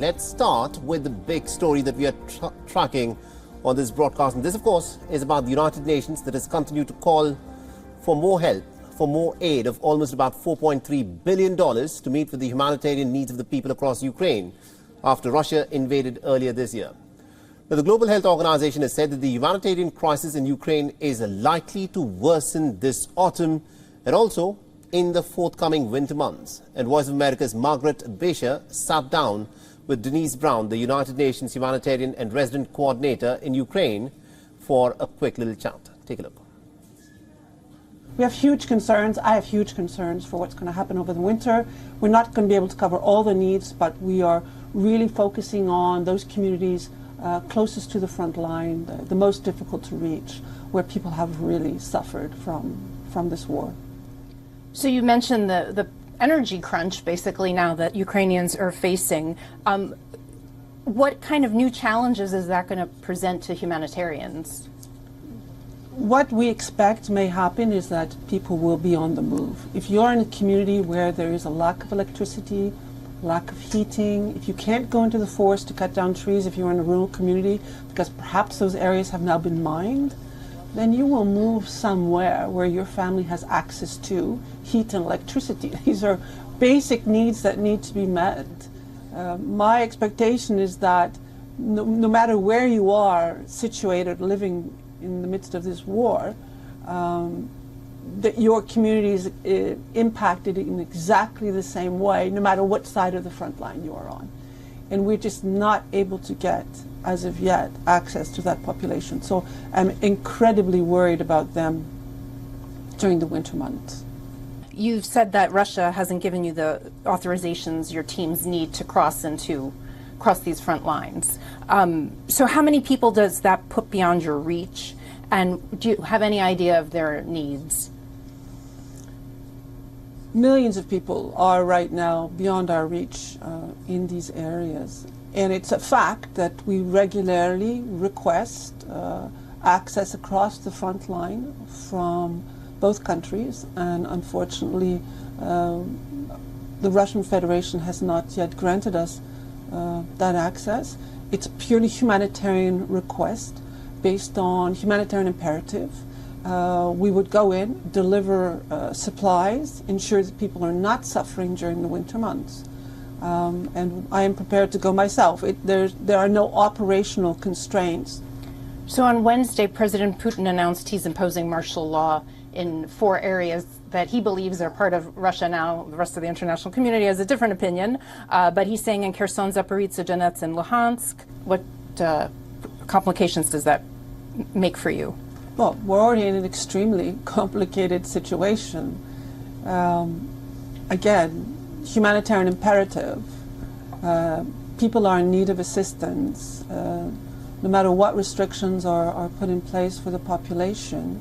Let's start with the big story that we are tracking on this broadcast. And this, of course, is about the United Nations that has continued to call for more help, for more aid of almost about $4.3 billion to meet with the humanitarian needs of the people across Ukraine after Russia invaded earlier this year. Now, the Global Health Organization has said that the humanitarian crisis in Ukraine is likely to worsen this autumn and also in the forthcoming winter months. And Voice of America's Margaret Becher sat down with Denise Brown, the United Nations humanitarian and resident coordinator in Ukraine, for a quick little chat. Take a look. We have huge concerns. I have huge concerns for what's going to happen over the winter. We're not going to be able to cover all the needs, but we are really focusing on those communities closest to the front line, the most difficult to reach, where people have really suffered from this war. So you mentioned the energy crunch, basically, now that Ukrainians are facing. What kind of new challenges is that going to present to humanitarians? What we expect may happen is that people will be on the move. If you're in a community where there is a lack of electricity, lack of heating, if you can't go into the forest to cut down trees, if you're in a rural community, because perhaps those areas have now been mined, then you will move somewhere where your family has access to heat and electricity. These are basic needs that need to be met. My expectation is that no matter where you are situated living in the midst of this war, that your community is impacted in exactly the same way, no matter what side of the front line you are on. And we're just not able to get, as of yet, access to that population. So I'm incredibly worried about them during the winter months. You've said that Russia hasn't given you the authorizations your teams need to cross these front lines. So how many people does that put beyond your reach? And do you have any idea of their needs? Millions of people are right now beyond our reach in these areas. And it's a fact that we regularly request access across the front line from both countries. And unfortunately, the Russian Federation has not yet granted us that access. It's a purely humanitarian request based on humanitarian imperative. We would go in, deliver supplies, ensure that people are not suffering during the winter months. And I am prepared to go myself. There are no operational constraints. So on Wednesday, President Putin announced he's imposing martial law in 4 areas that he believes are part of Russia now. The rest of the international community has a different opinion. But he's saying in Kherson, Zaporizhzhia, Donetsk, and Luhansk. What complications does that make for you? Well, we're already in an extremely complicated situation. Again, humanitarian imperative. People are in need of assistance. No matter what restrictions are put in place for the population,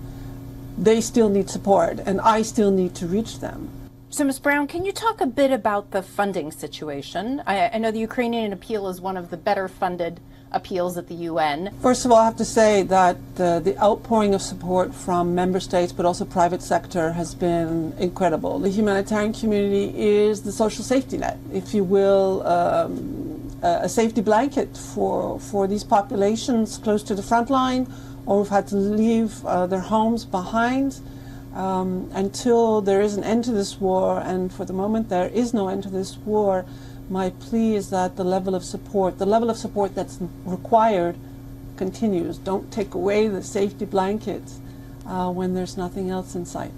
they still need support, and I still need to reach them. So, Ms. Brown, can you talk a bit about the funding situation? I know the Ukrainian appeal is one of the better funded appeals at the UN. First of all, I have to say that the outpouring of support from member states, but also private sector, has been incredible. The humanitarian community is the social safety net, if you will, a safety blanket for these populations close to the front line, or who've had to leave their homes behind until there is an end to this war. And for the moment there is no end to this war, my plea is that the level of support that's required continues. Don't take away the safety blankets when there's nothing else in sight.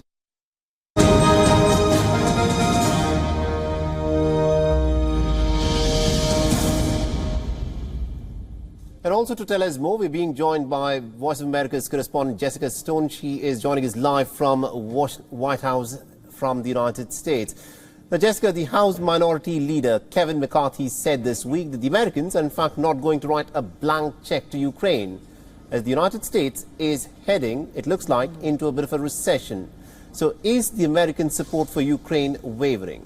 And also to tell us more, we're being joined by Voice of America's correspondent Jessica Stone. She is joining us live from White House from the United States. Now, Jessica, the House Minority Leader Kevin McCarthy said this week that the Americans are in fact not going to write a blank check to Ukraine, as the United States is heading, it looks like, into a bit of a recession. So is the American support for Ukraine wavering?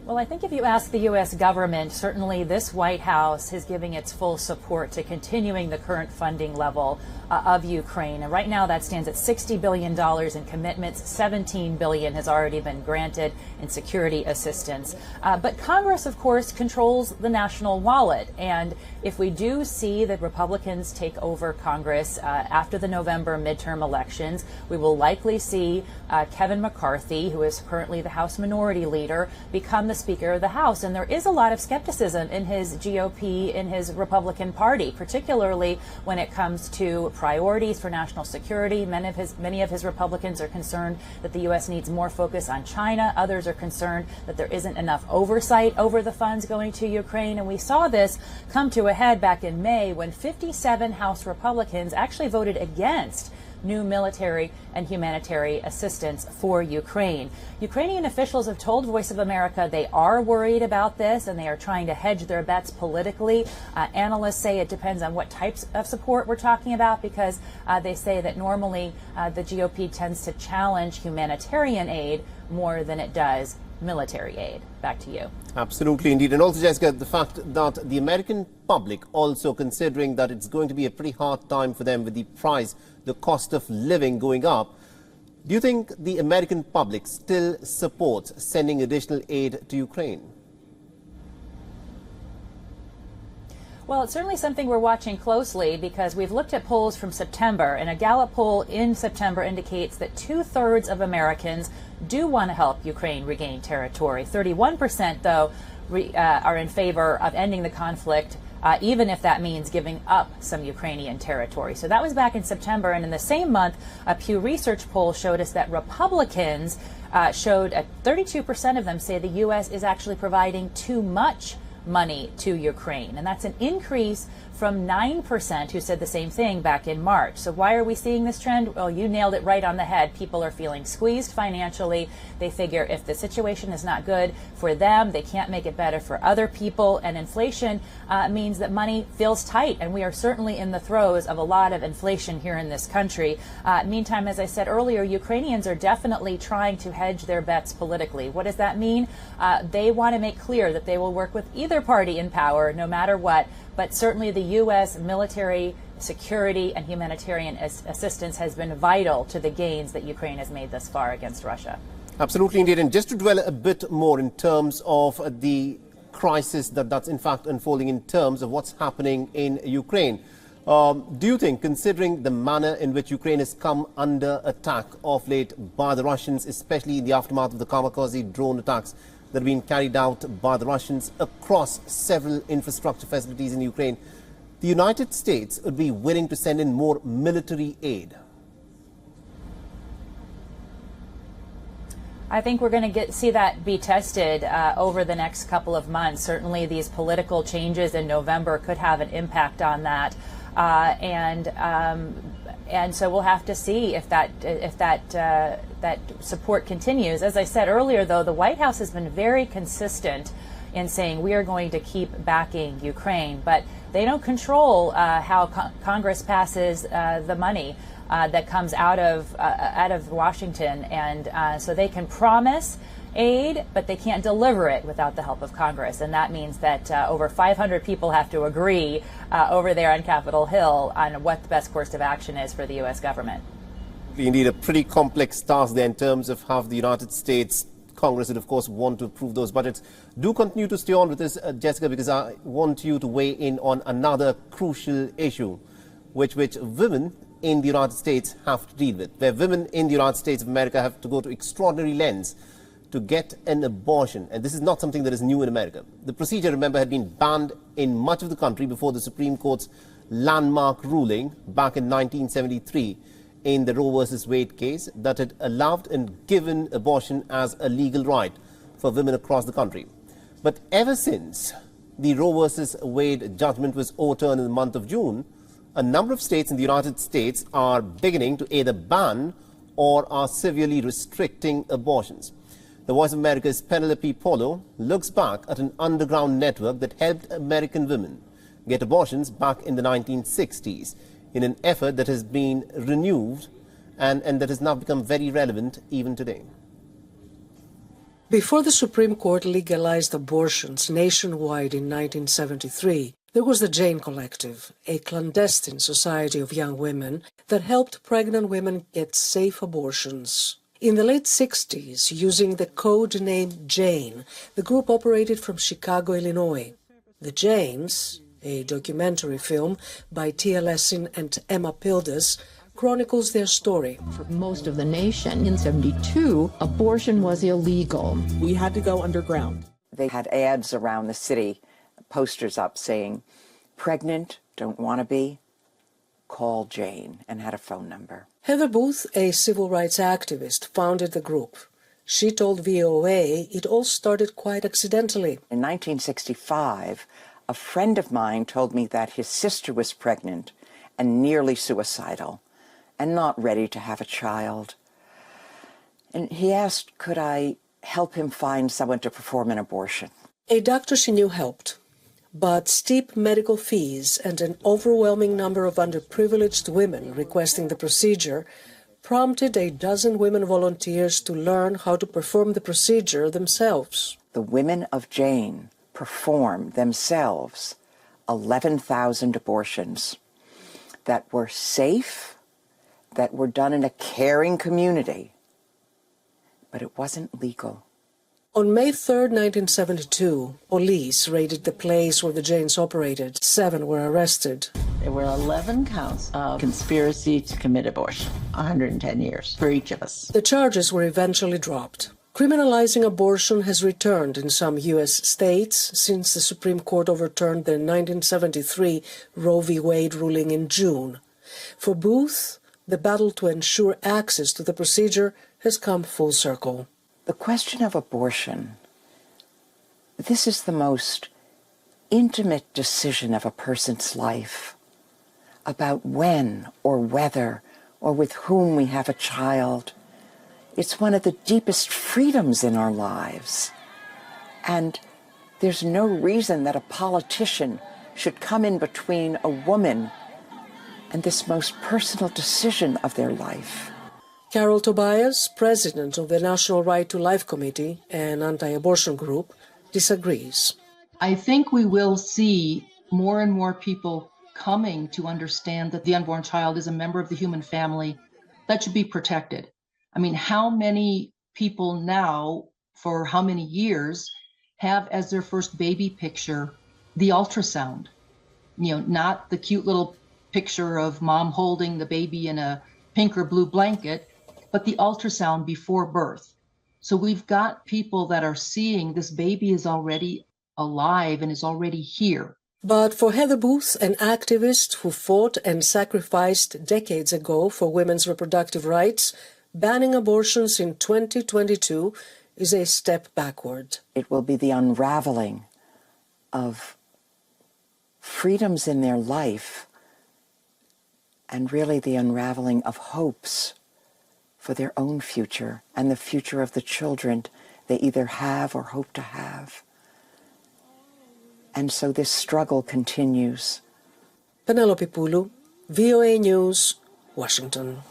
Well, I think if you ask the U.S. government, certainly this White House is giving its full support to continuing the current funding level of Ukraine. And right now that stands at $60 billion in commitments. $17 billion has already been granted in security assistance. But Congress, of course, controls the national wallet. And if we do see that Republicans take over Congress after the November midterm elections, we will likely see Kevin McCarthy, who is currently the House Minority Leader, become the Speaker of the House. And there is a lot of skepticism in his GOP, in his Republican Party, particularly when it comes to priorities for national security. Many of his Republicans are concerned that the U.S. needs more focus on China. Others are concerned that there isn't enough oversight over the funds going to Ukraine. And we saw this come to a head back in May when 57 House Republicans actually voted against new military and humanitarian assistance for Ukraine. Ukrainian officials have told Voice of America they are worried about this and they are trying to hedge their bets politically. Analysts say it depends on what types of support we're talking about, because they say that normally the GOP tends to challenge humanitarian aid more than it does military aid. Back to you. Absolutely, indeed. And also, Jessica, the fact that the American public also considering that it's going to be a pretty hard time for them with the price, the cost of living going up. Do you think the American public still supports sending additional aid to Ukraine? Well, it's certainly something we're watching closely, because we've looked at polls from September, and a Gallup poll in September indicates that 2/3 of Americans do want to help Ukraine regain territory. 31%, though, are in favor of ending the conflict, even if that means giving up some Ukrainian territory. So that was back in September, and in the same month, a Pew Research poll showed us that Republicans showed 32% of them say the U.S. is actually providing too much money to Ukraine. And that's an increase from 9% who said the same thing back in March. So why are we seeing this trend? Well, you nailed it right on the head. People are feeling squeezed financially. They figure if the situation is not good for them, they can't make it better for other people. And inflation means that money feels tight. And we are certainly in the throes of a lot of inflation here in this country. Meantime, as I said earlier, Ukrainians are definitely trying to hedge their bets politically. What does that mean? They want to make clear that they will work with either party in power, no matter what. But certainly the U.S. military, security, and humanitarian assistance has been vital to the gains that Ukraine has made thus far against Russia. Absolutely, indeed. And just to dwell a bit more in terms of the crisis that's in fact unfolding in terms of what's happening in Ukraine, do you think, considering the manner in which Ukraine has come under attack of late by the Russians, especially in the aftermath of the kamikaze drone attacks that have been carried out by the Russians across several infrastructure facilities in Ukraine, the United States would be willing to send in more military aid? I think we're going to see that be tested over the next couple of months. Certainly these political changes in November could have an impact on that. And so we'll have to see if that support continues. As I said earlier, though, the White House has been very consistent in saying we are going to keep backing Ukraine, but they don't control how Congress passes the money that comes out of Washington, and so they can promise aid, but they can't deliver it without the help of Congress. And that means that over 500 people have to agree over there on Capitol Hill on what the best course of action is for the U.S. government. Indeed, a pretty complex task there in terms of how the United States Congress would, of course, want to approve those budgets. Do continue to stay on with this, Jessica, because I want you to weigh in on another crucial issue, which women in the United States have to deal with, where women in the United States of America have to go to extraordinary lengths to get an abortion. And this is not something that is new in America. The procedure, remember, had been banned in much of the country before the Supreme Court's landmark ruling back in 1973 in the Roe versus Wade case that had allowed and given abortion as a legal right for women across the country. But ever since the Roe versus Wade judgment was overturned in the month of June, a number of states in the United States are beginning to either ban or are severely restricting abortions. The Voice of America's Penelope Polo looks back at an underground network that helped American women get abortions back in the 1960s in an effort that has been renewed and that has now become very relevant even today. Before the Supreme Court legalized abortions nationwide in 1973, there was the Jane Collective, a clandestine society of young women that helped pregnant women get safe abortions. In the late 60s, using the code name Jane, the group operated from Chicago, Illinois. The Janes, a documentary film by Tia Lessin and Emma Pildes, chronicles their story. For most of the nation, in 72, abortion was illegal. We had to go underground. They had ads around the city, posters up saying, pregnant, don't want to be, call Jane, and had a phone number. Heather Booth, a civil rights activist, founded the group. She told VOA it all started quite accidentally. In 1965, a friend of mine told me that his sister was pregnant and nearly suicidal and not ready to have a child. And he asked, could I help him find someone to perform an abortion? A doctor she knew helped, but steep medical fees and an overwhelming number of underprivileged women requesting the procedure prompted a dozen women volunteers to learn how to perform the procedure themselves. The women of Jane performed themselves 11,000 abortions that were safe, that were done in a caring community, but it wasn't legal. On May 3, 1972, police raided the place where the Janes operated. 7 were arrested. There were 11 counts of conspiracy to commit abortion, 110 years for each of us. The charges were eventually dropped. Criminalizing abortion has returned in some U.S. states since the Supreme Court overturned the 1973 Roe v. Wade ruling in June. For Booth, the battle to ensure access to the procedure has come full circle. The question of abortion, this is the most intimate decision of a person's life about when or whether or with whom we have a child. It's one of the deepest freedoms in our lives. And there's no reason that a politician should come in between a woman and this most personal decision of their life. Carol Tobias, president of the National Right to Life Committee, an anti-abortion group, disagrees. I think we will see more and more people coming to understand that the unborn child is a member of the human family that should be protected. I mean, how many people now, for how many years, have as their first baby picture the ultrasound? You know, not the cute little picture of mom holding the baby in a pink or blue blanket, but the ultrasound before birth. So we've got people that are seeing this baby is already alive and is already here. But for Heather Booth, an activist who fought and sacrificed decades ago for women's reproductive rights, banning abortions in 2022 is a step backward. It will be the unraveling of freedoms in their life and really the unraveling of hopes for their own future and the future of the children they either have or hope to have. And so this struggle continues. Penelope Pulu, VOA News, Washington.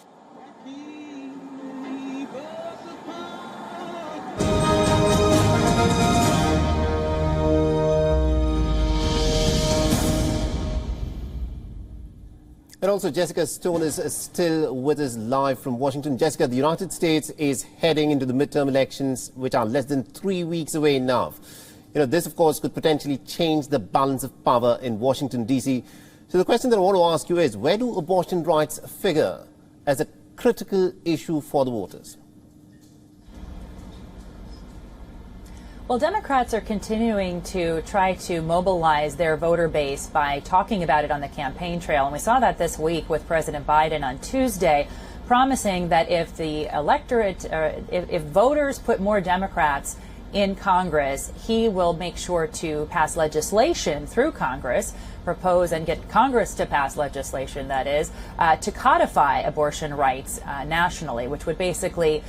And also, Jessica Stone is still with us live from Washington. Jessica, the United States is heading into the midterm elections, which are less than 3 weeks away now. You know, this, of course, could potentially change the balance of power in Washington, D.C. So the question that I want to ask you is, where do abortion rights figure as a critical issue for the voters? Well, Democrats are continuing to try to mobilize their voter base by talking about it on the campaign trail. And we saw that this week with President Biden on Tuesday, promising that if the electorate, if voters put more Democrats in Congress, he will make sure to pass legislation through Congress, propose and get Congress to pass legislation, that is, to codify abortion rights nationally, which would basically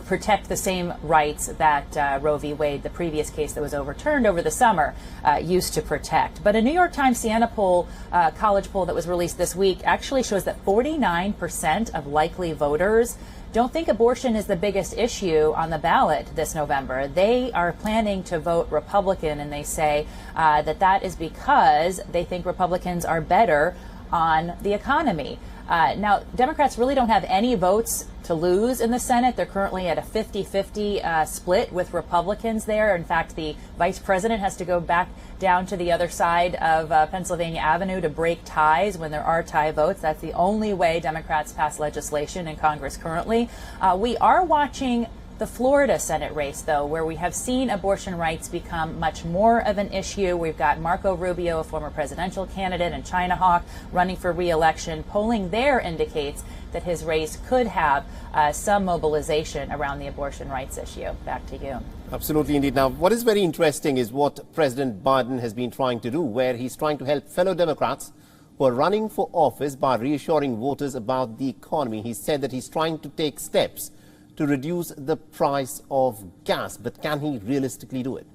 protect the same rights that Roe v. Wade, the previous case that was overturned over the summer, used to protect. But a New York Times Siena poll, college poll that was released this week, actually shows that 49% of likely voters don't think abortion is the biggest issue on the ballot this November. They are planning to vote Republican, and they say that is because they think Republicans are better on the economy. Now, Democrats really don't have any votes to lose in the Senate. They're currently at a 50-50 split with Republicans there. In fact, the vice president has to go back down to the other side of Pennsylvania Avenue to break ties when there are tie votes. That's the only way Democrats pass legislation in Congress currently. We are watching the Florida Senate race, though, where we have seen abortion rights become much more of an issue. We've got Marco Rubio, a former presidential candidate, and China Hawk running for re-election. Polling there indicates that his race could have some mobilization around the abortion rights issue. Back to you. Absolutely, indeed. Now, what is very interesting is what President Biden has been trying to do, where he's trying to help fellow Democrats who are running for office by reassuring voters about the economy. He said that he's trying to take steps to reduce the price of gas, but can he realistically do it?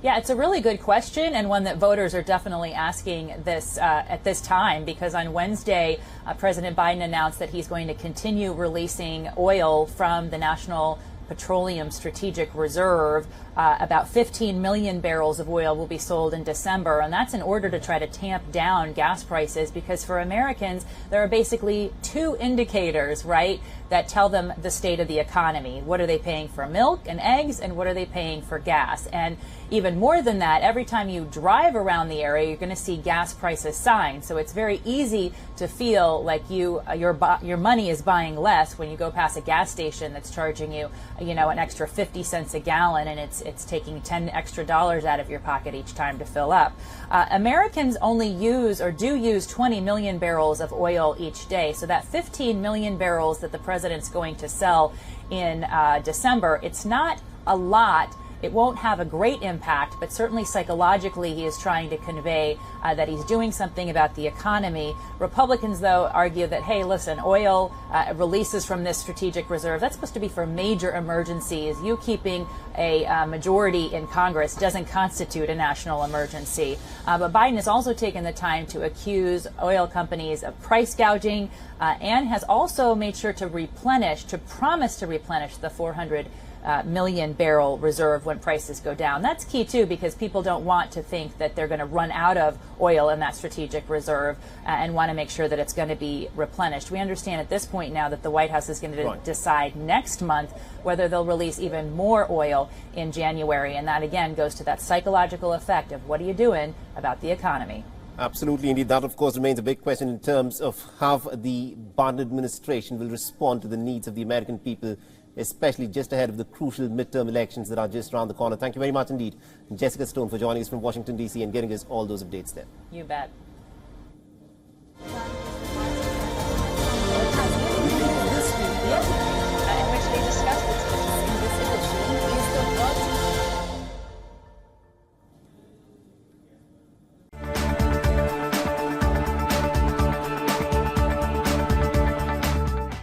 Yeah, it's a really good question, and one that voters are definitely asking this at this time, because on Wednesday, President Biden announced that he's going to continue releasing oil from the National Petroleum Strategic Reserve. About 15 million barrels of oil will be sold in December, and that's in order to try to tamp down gas prices, because for Americans, there are basically two indicators, right, that tell them the state of the economy. What are they paying for milk and eggs, and what are they paying for gas? And even more than that, every time you drive around the area, you're going to see gas prices signs. So it's very easy to feel like your money is buying less when you go past a gas station that's charging you, an extra 50 cents a gallon, and it's taking $10 extra out of your pocket each time to fill up. Americans only use 20 million barrels of oil each day. So that 15 million barrels that the president's going to sell in December, it's not a lot. It won't have a great impact, but certainly psychologically he is trying to convey that he's doing something about the economy. Republicans, though, argue that, hey, listen, oil releases from this strategic reserve, that's supposed to be for major emergencies. You keeping a majority in Congress doesn't constitute a national emergency. But Biden has also taken the time to accuse oil companies of price gouging and has also made sure to promise to replenish the 400 million barrel reserve when prices go down. That's key too, because people don't want to think that they're going to run out of oil in that strategic reserve and want to make sure that it's going to be replenished. We understand at this point now that the White House is going to decide next month whether they'll release even more oil in January, and that again goes to that psychological effect of what are you doing about the economy. Absolutely, indeed. That, of course, remains a big question in terms of how the Biden administration will respond to the needs of the American people, especially just ahead of the crucial midterm elections that are just around the corner. Thank you very much indeed, Jessica Stone, for joining us from Washington, D.C. and getting us all those updates there. You bet.